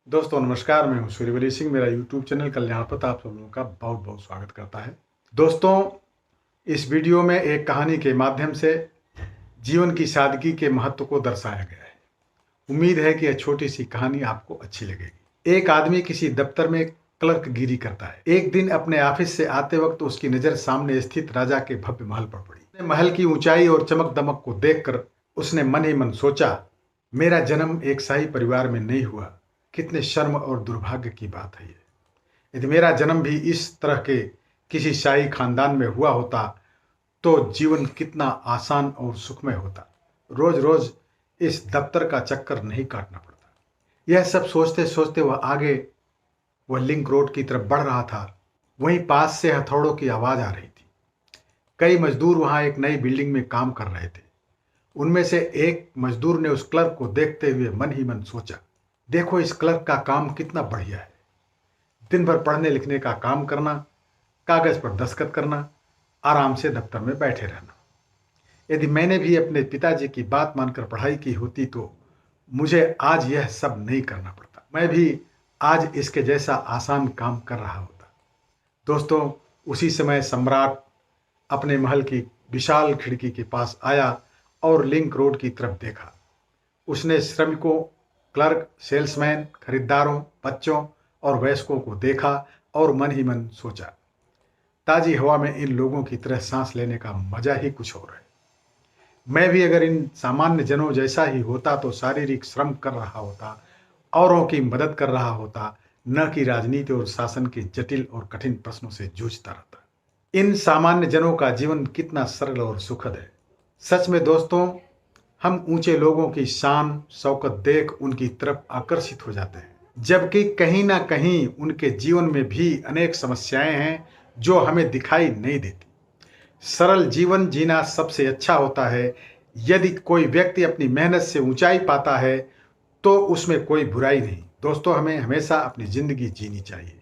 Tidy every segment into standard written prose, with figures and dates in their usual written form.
दोस्तों नमस्कार, मैं हूं सूर्यवली सिंह। मेरा यूट्यूब चैनल कल्याण पथ आप सब लोगों का बहुत बहुत स्वागत करता है। दोस्तों, इस वीडियो में एक कहानी के माध्यम से जीवन की सादगी के महत्व को दर्शाया गया है। उम्मीद है कि यह छोटी सी कहानी आपको अच्छी लगेगी। एक आदमी किसी दफ्तर में क्लर्कगिरी करता है। एक दिन अपने ऑफिस से आते वक्त उसकी नज़र सामने स्थित राजा के भव्य महल पर पड़ी। महल की ऊंचाई और चमक दमक को देखकर उसने मन ही मन सोचा, मेरा जन्म एक शाही परिवार में नहीं हुआ, कितने शर्म और दुर्भाग्य की बात है ये। यदि मेरा जन्म भी इस तरह के किसी शाही खानदान में हुआ होता तो जीवन कितना आसान और सुखमय होता। रोज रोज इस दफ्तर का चक्कर नहीं काटना पड़ता। यह सब सोचते सोचते वह लिंक रोड की तरफ बढ़ रहा था। वहीं पास से हथौड़ों की आवाज आ रही थी। कई मजदूर वहां एक नई बिल्डिंग में काम कर रहे थे। उनमें से एक मजदूर ने उस क्लर्क को देखते हुए मन ही मन सोचा, देखो इस क्लर्क का काम कितना बढ़िया है। दिन भर पढ़ने लिखने का काम करना, कागज पर दस्तखत करना, आराम से दफ्तर में बैठे रहना। यदि मैंने भी अपने पिताजी की बात मानकर पढ़ाई की होती तो मुझे आज यह सब नहीं करना पड़ता। मैं भी आज इसके जैसा आसान काम कर रहा होता। दोस्तों, उसी समय सम्राट अपने महल की विशाल खिड़की के पास आया और लिंक रोड की तरफ देखा। उसने श्रमिकों, क्लर्क, सेल्समैन, खरीदारों, बच्चों और वयस्कों को देखा और मन ही मन सोचा, ताजी हवा में इन लोगों की तरह सांस लेने का मजा ही कुछ और है। मैं भी अगर इन सामान्य जनों जैसा ही होता तो शारीरिक श्रम कर रहा होता, औरों की मदद कर रहा होता, न कि राजनीति और शासन के जटिल और कठिन प्रश्नों से जूझता रहता। इन सामान्य जनों का जीवन कितना सरल और सुखद है। सच में दोस्तों, हम ऊंचे लोगों की शान शौकत देख उनकी तरफ आकर्षित हो जाते हैं, जबकि कहीं ना कहीं उनके जीवन में भी अनेक समस्याएं हैं जो हमें दिखाई नहीं देती। सरल जीवन जीना सबसे अच्छा होता है। यदि कोई व्यक्ति अपनी मेहनत से ऊंचाई पाता है तो उसमें कोई बुराई नहीं। दोस्तों, हमें हमेशा अपनी जिंदगी जीनी चाहिए।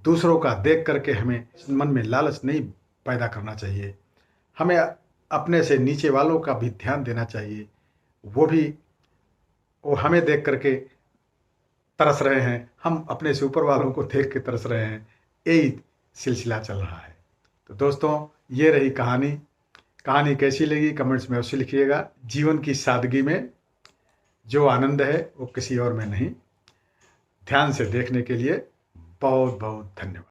दूसरों का देख करके हमें मन में लालच नहीं पैदा करना चाहिए। हमें अपने से नीचे वालों का भी ध्यान देना चाहिए। वो हमें देख करके तरस रहे हैं, हम अपने से ऊपर वालों को देख के तरस रहे हैं। यही सिलसिला चल रहा है। तो दोस्तों, ये रही कहानी। कहानी कैसी लगी कमेंट्स में अवश्य लिखिएगा। जीवन की सादगी में जो आनंद है वो किसी और में नहीं। ध्यान से देखने के लिए बहुत बहुत धन्यवाद।